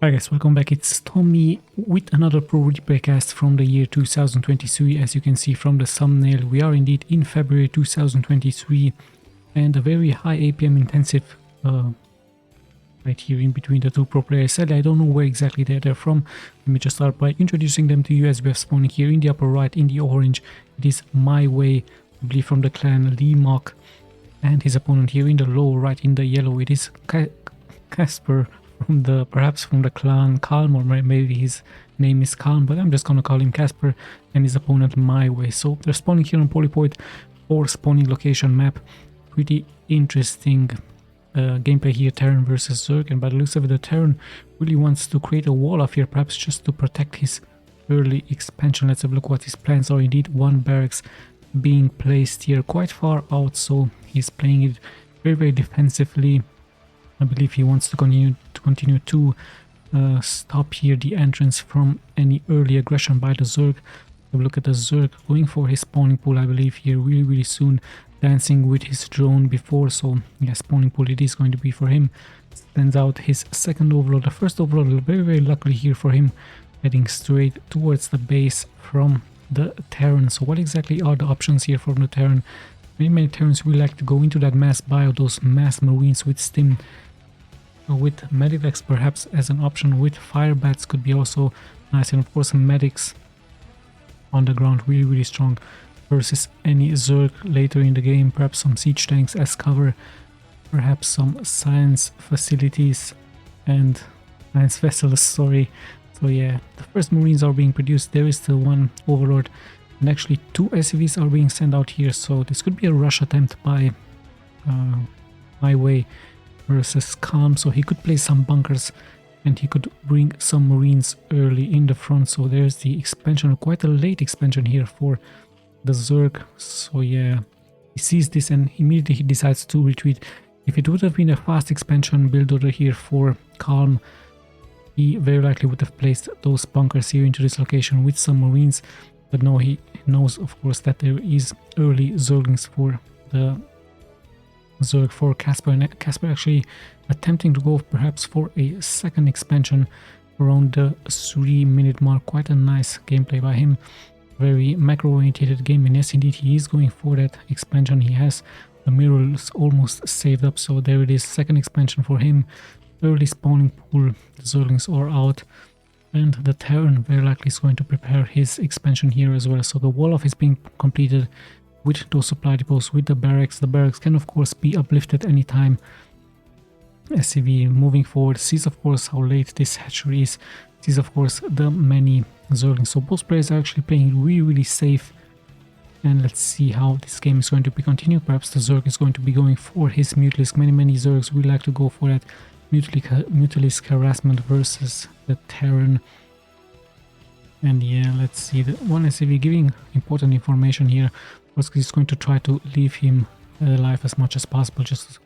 Hi guys, welcome back. It's Tommy with another Pro Replay cast from the year 2023. As you can see from the thumbnail, we are indeed in February 2023 and a very high APM intensive right here in between the two pro players. Sadly, I don't know where exactly they're from. Let me just start by introducing them to you. As we have spawning here in the upper right, in the orange, it is MYWAY, I believe from the clan Limak, and his opponent here in the lower right, in the yellow, it is CASPER, perhaps from the clan Calm, or maybe his name is Calm, but I'm just gonna call him Casper, and his opponent MYWAY. So they're spawning here on Polypoid or spawning location map. Pretty interesting gameplay here, Terran versus Zerg, and by the looks of it, the Terran really wants to create a wall up here, perhaps just to protect his early expansion. Let's have a look what his plans are. Indeed, one barracks being placed here quite far out, so he's playing it very defensively. I believe he wants to continue to stop here the entrance from any early aggression by the Zerg. So look at the Zerg going for his spawning pool, I believe here really soon, dancing with his drone before. So yeah, spawning pool it is going to be for him. Sends out his second overlord. The first overlord, very luckily here for him, heading straight towards the base from the Terran. So what exactly are the options here from the Terran? Many Terrans will like to go into that mass bio, those mass marines with stim, with medivacs perhaps as an option, with fire bats could be also nice, and of course medics on the ground really strong versus any Zerg later in the game. Perhaps some siege tanks as cover, perhaps some science facilities and science vessels, sorry. So yeah, the first marines are being produced. There is still one overlord, and actually two SCVs are being sent out here, so this could be a rush attempt by MYWAY versus Calm. So he could place some bunkers and he could bring some marines early in the front. So there's the expansion, quite a late expansion here for the Zerg. So yeah, he sees this and immediately he decides to retreat. If it would have been a fast expansion build order here for Calm, he very likely would have placed those bunkers here into this location with some marines, but no, he knows of course that there is early Zerglings for the Zerg for Casper, and Casper actually attempting to go perhaps for a second expansion around the 3-minute mark. Quite a nice gameplay by him, very macro oriented game, and yes indeed he is going for that expansion. He has the mirrors almost saved up, so there it is, second expansion for him. Early spawning pool, the Zerglings are out, and the Terran very likely is going to prepare his expansion here as well. So the wall off is being completed with those supply depots, with the barracks. The barracks can of course be uplifted anytime. SCV moving forward, sees of course how late this hatchery is, sees of course the many Zerglings. So both players are actually playing really safe, and let's see how this game is going to be continued. Perhaps the Zerg is going to be going for his Mutalisk. Many Zergs will like to go for that Mutalisk harassment versus the Terran. And yeah, let's see, the one SCV giving important information here. He's going to try to leave him alive as much as possible, just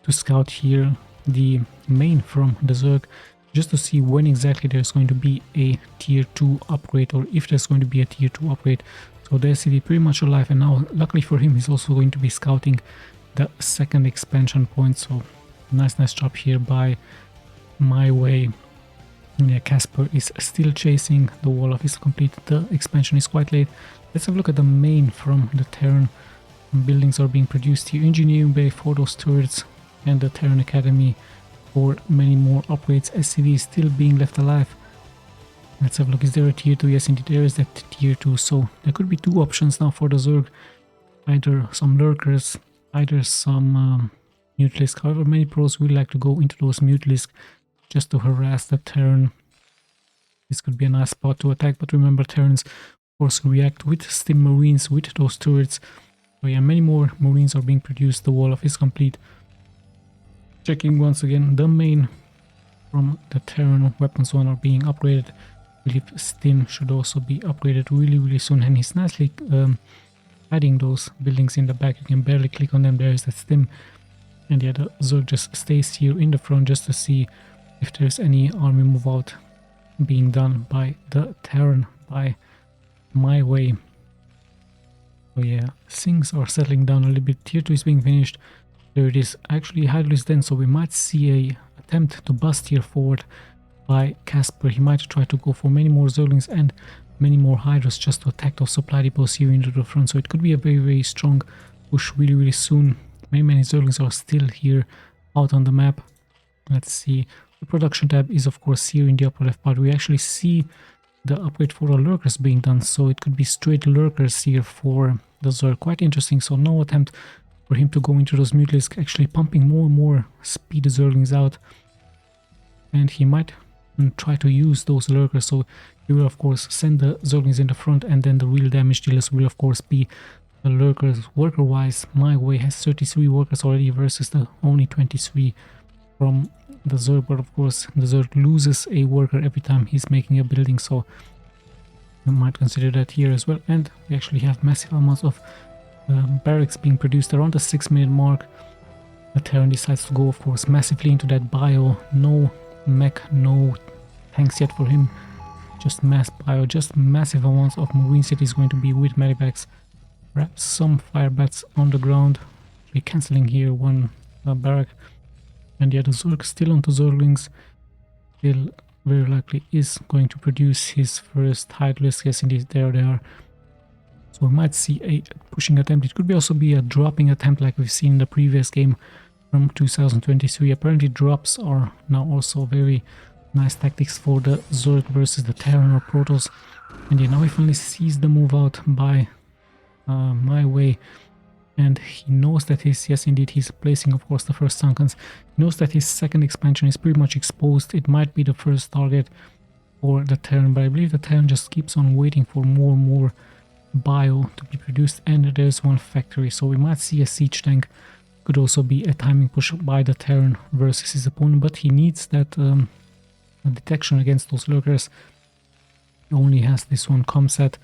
to scout here the main from the Zerg, just to see when exactly there's going to be a tier 2 upgrade, or if there's going to be a tier 2 upgrade. So the SCV pretty much alive, and now luckily for him he's also going to be scouting the second expansion point. So nice job here by MYWAY. Yeah, Casper is still chasing, the wall off is complete, the expansion is quite late. Let's have a look at the main from the Terran. Buildings are being produced here, engineering bay for those turrets, and the Terran Academy for many more upgrades. SCV is still being left alive. Let's have a look, is there a tier 2? Yes indeed there is that tier 2, so there could be two options now for the Zerg, either some lurkers, either some Mutalisk. However, many pros will like to go into those Mutalisk just to harass the Terran. This could be a nice spot to attack, but remember, Terrans of course react with stim marines with those turrets. So yeah, many more marines are being produced, the wall off is complete. Checking once again, the main from the Terran weapons 1 are being upgraded. I believe stim should also be upgraded really soon, and he's nicely adding those buildings in the back. You can barely click on them, there is that stim. And yeah, the Zerg just stays here in the front just to see if there's any army move out being done by the Terran, by MYWAY. So yeah, things are settling down a little bit. Tier 2 is being finished. There it is, actually Hydro is then, so we might see a attempt to bust here forward by CASPER. He might try to go for many more Zerglings and many more Hydras just to attack those supply depots here into the front. So it could be a very strong push really soon. Many Zerglings are still here out on the map. Let's see. The production tab is of course here in the upper left part. We actually see the upgrade for the lurkers being done. So it could be straight lurkers here for the Zerg. Quite interesting. So no attempt for him to go into those mutilates, actually pumping more and more speed Zerglings out. And he might try to use those lurkers. So he will of course send the Zerglings in the front, and then the real damage dealers will of course be the lurkers. Worker wise, MYWAY has 33 workers already versus the only 23 from the Zerg, but of course the Zerg loses a worker every time he's making a building, so you might consider that here as well. And we actually have massive amounts of barracks being produced around the 6-minute mark. The Terran decides to go of course massively into that bio. No mech, no tanks yet for him, just mass bio, just massive amounts of marine cities going to be with medibacks, perhaps some fire bats on the ground. We're cancelling here one barrack. And yeah, the Zerg still onto Zerglings, still very likely is going to produce his first Hydralisk. Yes, indeed, there they are. So we might see a pushing attempt. It could be also be a dropping attempt like we've seen in the previous game from 2023. Apparently drops are now also very nice tactics for the Zerg versus the Terran or Protoss. And yeah, now he finally sees the move out by MYWAY. And he knows that yes indeed, he's placing of course the first Sunkens. He knows that his second expansion is pretty much exposed. It might be the first target for the Terran, but I believe the Terran just keeps on waiting for more and more bio to be produced. And there's one factory, so we might see a siege tank. Could also be a timing push by the Terran versus his opponent, but he needs that detection against those lurkers. He only has this one comsat.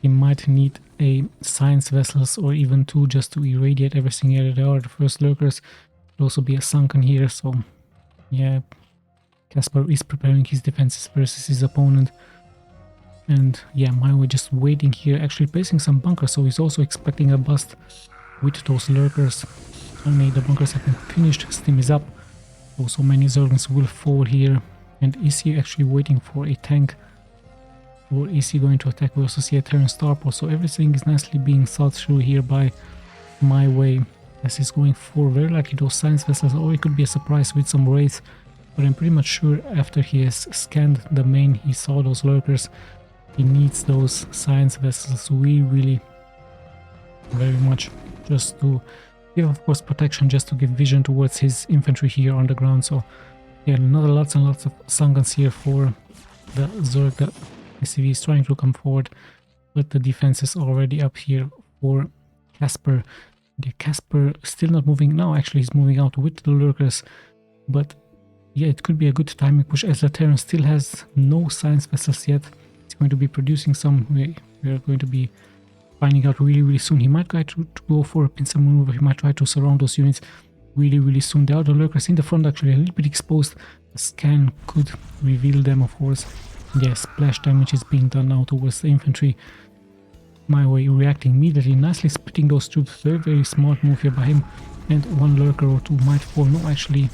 He might need a science vessels or even two just to irradiate everything. Here they are, the first lurkers. Could also be a sunken here, so yeah, CASPER is preparing his defenses versus his opponent. And yeah, MYWAY just waiting here, actually placing some bunkers, so he's also expecting a bust with those lurkers. Only the bunkers have been finished, steam is up, so many Zerglings will fall here. And is he actually waiting for a tank, or is he going to attack? We also see a Terran starport, so everything is nicely being thought through here by MYWAY, as he's going for very likely those science vessels, or it could be a surprise with some raids. But I'm pretty much sure after he has scanned the main, he saw those lurkers. He needs those science vessels really very much, just to give of course protection, just to give vision towards his infantry here on the ground. So yeah, another lots and lots of Sunkens here for the Zerg. The SCV is trying to come forward, but the defense is already up here for CASPER. The CASPER still not moving now, actually he's moving out with the lurkers, but yeah, it could be a good timing push as the Terran still has no science vessels yet. It's going to be producing some. We are going to be finding out really soon. He might try to go for a pincer maneuver. He might try to surround those units really soon. There are the lurkers in the front, actually a little bit exposed. The scan could reveal them, of course. Yeah, splash damage is being done now towards the infantry. MYWAY reacting immediately, nicely splitting those troops. Very smart move here by him. And one lurker or two might fall. No, actually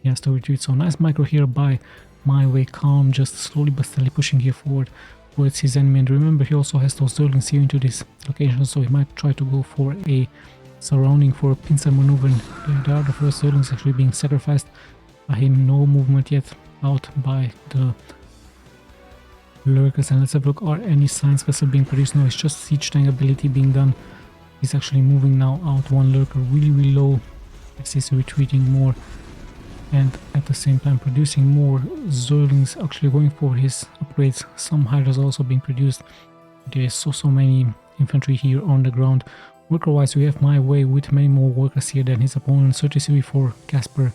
he has to retreat. So nice micro here by MYWAY, calm, just slowly but steadily pushing here forward towards his enemy. And remember, he also has those Zerglings here into this location, so he might try to go for a surrounding for a pincer maneuver. And there are the first Zerglings actually being sacrificed by him. No movement yet out by the lurkers. And let's have a look, are any science vessel being produced? No, it's just siege tank ability being done. He's actually moving now out one lurker really low as he's retreating more, and at the same time producing more Zerglings, actually going for his upgrades. Some Hydras also being produced. There's so many infantry here on the ground. Worker wise, we have MYWAY with many more workers here than his opponent. 33 for CASPER,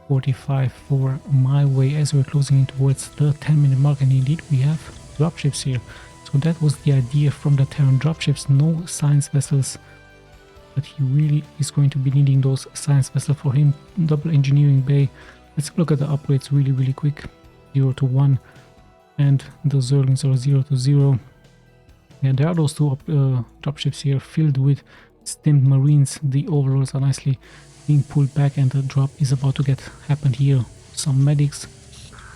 45 for MYWAY, as we're closing in towards the 10-minute mark. And indeed we have dropships here. So that was the idea from the Terran, dropships, no science vessels. But he really is going to be needing those science vessels for him. Double engineering bay. Let's look at the upgrades really quick. 0 to 1, and the Zerglings are 0 to 0. Yeah, there are those two dropships here filled with stimmed marines. The overlords are nicely being pulled back, and the drop is about to happen here. Some medics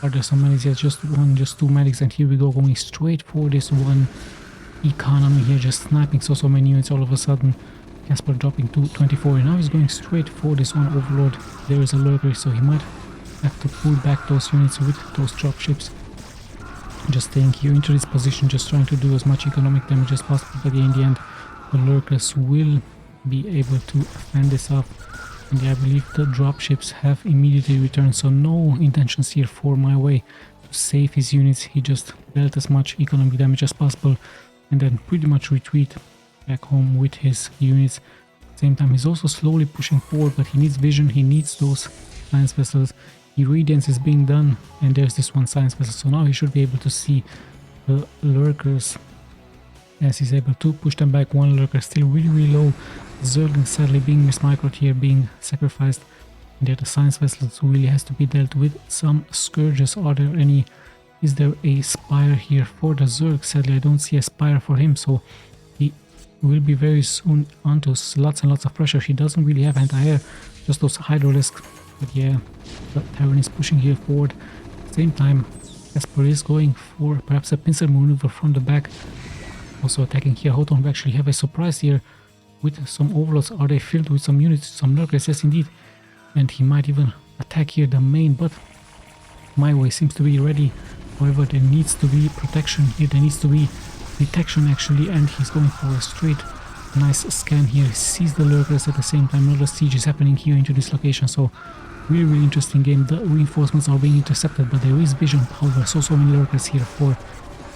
Are there some medics? Yes, just one, just two medics, and here we go, going straight for this one economy here, just sniping so many units all of a sudden. CASPER dropping to 24, and now he's going straight for this one overlord. There is a lurker, so he might have to pull back those units with those dropships. Just staying here into this position, just trying to do as much economic damage as possible, but in the end the lurkers will be able to fend this off. And yeah, I believe the dropships have immediately returned, so no intentions here for MYWAY to save his units. He just dealt as much economic damage as possible and then pretty much retreat back home with his units. At the same time, he's also slowly pushing forward, but he needs vision, he needs those science vessels. Irradiance is being done, and there's this one science vessel, so now he should be able to see the lurkers as he's able to push them back. One lurker still really low. Zerg sadly being mismicroed here, being sacrificed. And yet the science vessels really has to be dealt with some scourges. Are there any? Is there a spire here for the Zerg? Sadly, I don't see a spire for him, so he will be very soon onto lots and lots of pressure. He doesn't really have anti-air, just those hydralisks. But yeah, the Terran is pushing here forward. At the same time, CASPER is going for perhaps a pincer maneuver from the back. Also attacking here. Houghton, we actually have a surprise here with some overlords. Are they filled with some units, some lurkers? Yes, indeed. And he might even attack here the main, but MYWAY seems to be ready. However, there needs to be protection here. There needs to be detection actually, and he's going for a straight nice scan here. He sees the lurkers at the same time. Another siege is happening here into this location, so really interesting game. The reinforcements are being intercepted, but there is vision. However, so many lurkers here for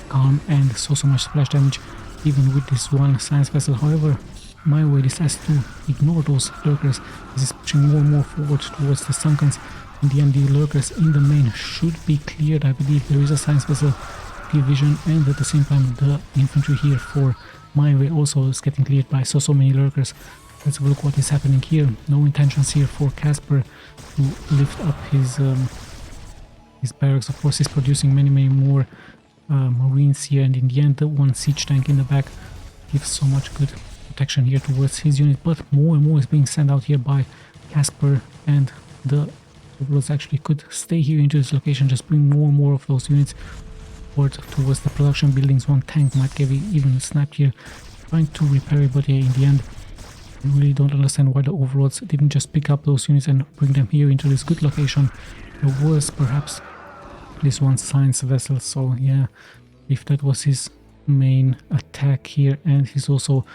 calm and so much splash damage even with this one science vessel. However, MYWAY decides to ignore those lurkers. This is pushing more and more forward towards the Sunkens. In the end, the lurkers in the main should be cleared. I believe there is a science vessel, clear vision, and at the same time the infantry here for MYWAY also is getting cleared by so many lurkers. Let's have a look what is happening here. No intentions here for CASPER to lift up his barracks. Of course, he's producing many more Marines here, and in the end the one siege tank in the back gives so much good protection here towards his unit, but more and more is being sent out here by CASPER, and the overlords actually could stay here into this location, just bring more and more of those units forward towards the production buildings. One tank might get even snapped here trying to repair it, but yeah, in the end I really don't understand why the overlords didn't just pick up those units and bring them here into this good location. There was perhaps this one science vessel, so yeah, if that was his main attack here, and he's also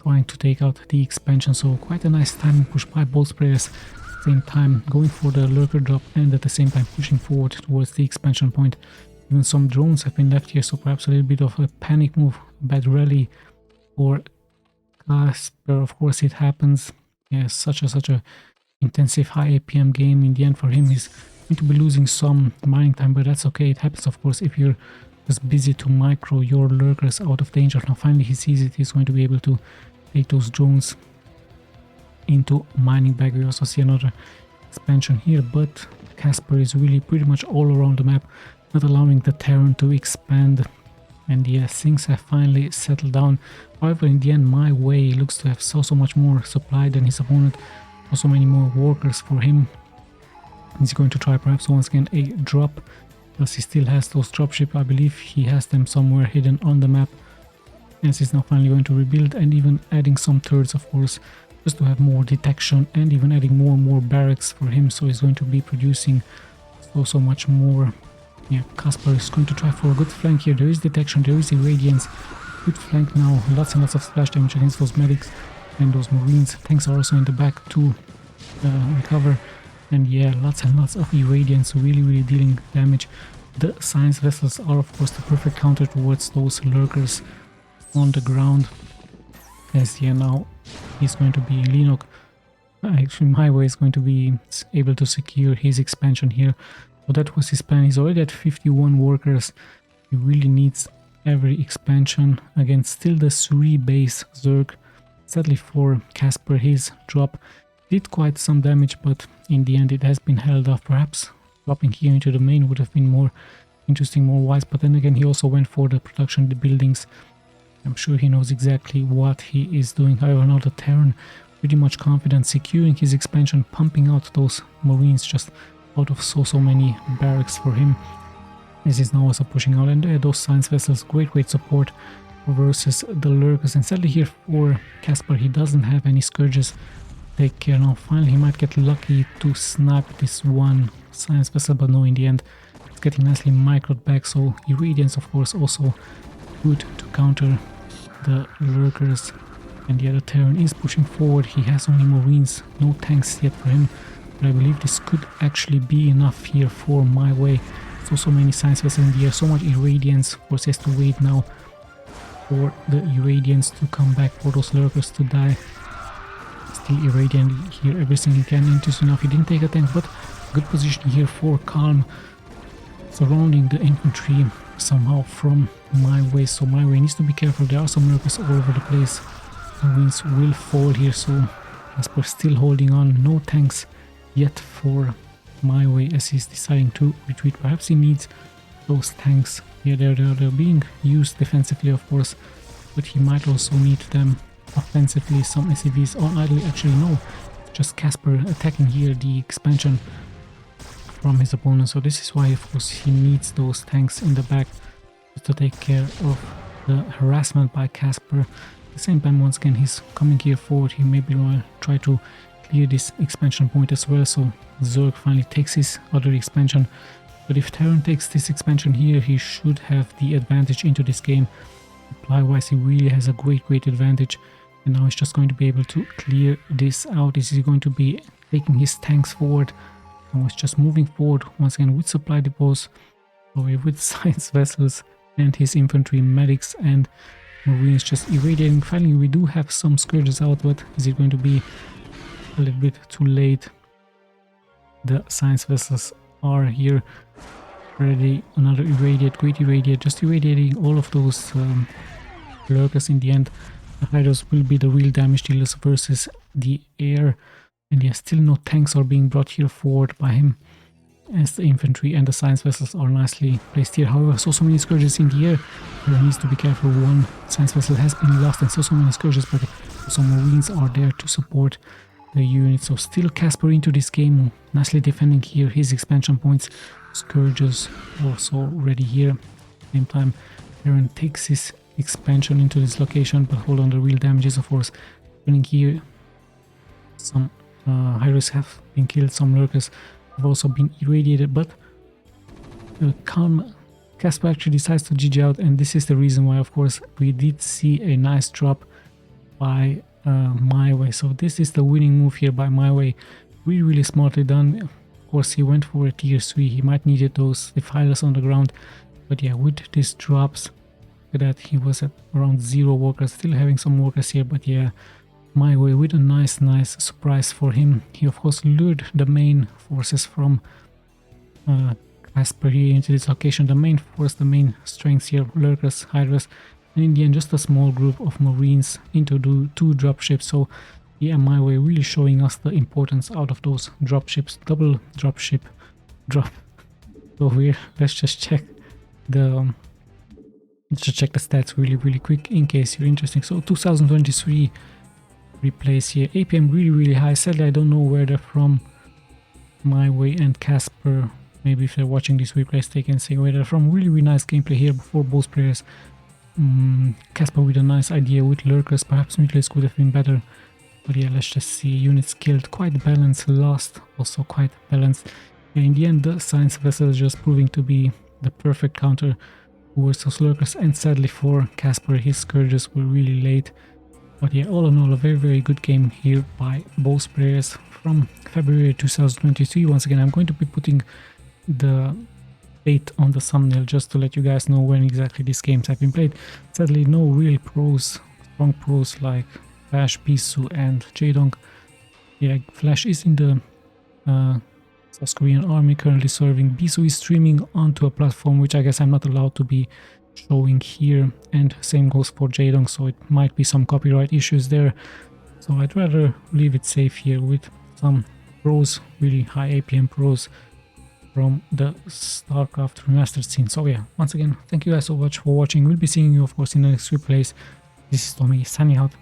trying to take out the expansion, so quite a nice timing push by bolt sprayers. At the same time going for the lurker drop, and at the same time pushing forward towards the expansion point. Even some drones have been left here, so perhaps a little bit of a panic move, bad rally for CASPER. Of course it happens. Yeah, such a intensive high APM game. In the end for him, he's going to be losing some mining time, but that's okay. It happens, of course, if you're just busy to micro your lurkers out of danger. Now finally he sees it. He's going to be able to take those drones into mining bag. We also see another expansion here, but CASPER is really pretty much all around the map, not allowing the Terran to expand. And yeah, things have finally settled down. However, in the end, MYWAY looks to have so much more supply than his opponent. So many more workers for him. He's going to try perhaps once again a drop, because he still has those dropships. I believe he has them somewhere hidden on the map. As he's now finally going to rebuild, and even adding some turrets, of course, just to have more detection, and even adding more and more barracks for him. So he's going to be producing so much more. Yeah, CASPER is going to try for a good flank here. There is detection, there is irradiance. Good flank now. Lots and lots of splash damage against those medics and those marines. Tanks are also in the back to recover. And yeah, lots and lots of irradiance, really dealing damage. The science vessels are of course the perfect counter towards those lurkers on the ground. As yeah, now he's going to be Linok. Actually, MYWAY is going to be able to secure his expansion here. So that was his plan. He's already at 51 workers. He really needs every expansion. Again, still the 3 base Zerg. Sadly for CASPER, his drop did quite some damage, but in the end it has been held off. Perhaps dropping here into the main would have been more interesting, more wise, but then again he also went for the production, the buildings. I'm sure he knows exactly what he is doing. However, now the Terran pretty much confident, securing his expansion, pumping out those marines just out of so many barracks for him. This is now also pushing out, and those science vessels, great support versus the lurkers. And sadly here for CASPER, he doesn't have any scourges. Take care now. Finally he might get lucky to snap this one science vessel, but no, in the end it's getting nicely microed back. So Irradiance of course also good to counter the lurkers. And the other Terran is pushing forward. He has only Marines, no tanks yet for him, but I believe this could actually be enough here for MYWAY. So many science vessels in the air, so much Irradiance. Of course he has to wait now for the Irradiance to come back, for those lurkers to die. Still Irradiant here, everything he can. Interesting enough, he didn't take a tank, but good position here for Calm, surrounding the infantry somehow from MYWAY. So MYWAY needs to be careful, there are some lurkers all over the place. Marines will fall here, so CASPER still holding on. No tanks yet for MYWAY as he's deciding to retreat. Perhaps he needs those tanks. Yeah, they're being used defensively of course, but he might also need them offensively. Some SCVs on idly, actually no, just CASPER attacking here the expansion from his opponent. So this is why of course he needs those tanks in the back to take care of the harassment by CASPER. At the same time, once again he's coming here forward. He maybe will try to clear this expansion point as well, so Zerg finally takes his other expansion. But if Terran takes this expansion here, he should have the advantage into this game. Supply wise he really has a great advantage, and now he's just going to be able to clear this out. Is he going to be taking his tanks forward? No, it's just moving forward once again with supply depots, so with science vessels and his infantry, medics and Marines just irradiating. Finally we do have some scourges out, but is it going to be a little bit too late? The science vessels are here ready. Another irradiate, great irradiate, just irradiating all of those lurkers. In the end the Hydras will be the real damage dealers versus the air, and yeah, still no tanks are being brought here forward by him, as the infantry and the science vessels are nicely placed here. However, so many scourges in the air, there needs to be careful. One science vessel has been lost, and so many scourges, but some Marines are there to support the unit. So still CASPER into this game, nicely defending here his expansion points. Scourges also ready here. At the same time, Terran takes his expansion into this location, but hold on, the real damages of course happening here. Some Hydras have been killed, some lurkers have also been irradiated, but CASPER actually decides to GG out, and this is the reason why of course we did see a nice drop by MYWAY. So this is the winning move here by MYWAY, really smartly done. Of course he went for a tier 3, he might needed those defilers on the ground, but yeah, with these drops, look at that, he was at around 0 workers, still having some workers here, but yeah, MYWAY with a nice surprise for him. He of course lured the main forces from CASPER here into this location. The main force, the main strengths here, lurkers, hydras, and in the end just a small group of Marines into the 2 dropships. So yeah, MYWAY really showing us the importance out of those dropships. Double dropship drop. So here, let's just check the stats really quick in case you're interested. So 2023 replays here, APM really high. Sadly I don't know where they're from, MYWAY and CASPER. Maybe if they're watching these replays they can say where they're from. Really nice gameplay here for both players. CASPER with a nice idea with lurkers, perhaps mutilates could have been better, but yeah, let's just see. Units killed, quite balanced. Lost also quite balanced. Yeah, in the end the science vessel is just proving to be the perfect counter towards those lurkers, and sadly for CASPER his scourges were really late. But yeah, all in all a very good game here by both players from February 2023. Once again I'm going to be putting the date on the thumbnail just to let you guys know when exactly these games have been played. Sadly no real pros, strong pros like Flash, BISU and JAEDONG. Yeah, Flash is in the South Korean army currently serving. BISU is streaming onto a platform which I guess I'm not allowed to be showing here, and same goes for JAEDONG, so it might be some copyright issues there. So I'd rather leave it safe here with some pros, really high APM pros from the Starcraft Remastered scene. So yeah, once again, thank you guys so much for watching. We'll be seeing you of course in the next replays. This is Tommy signing out.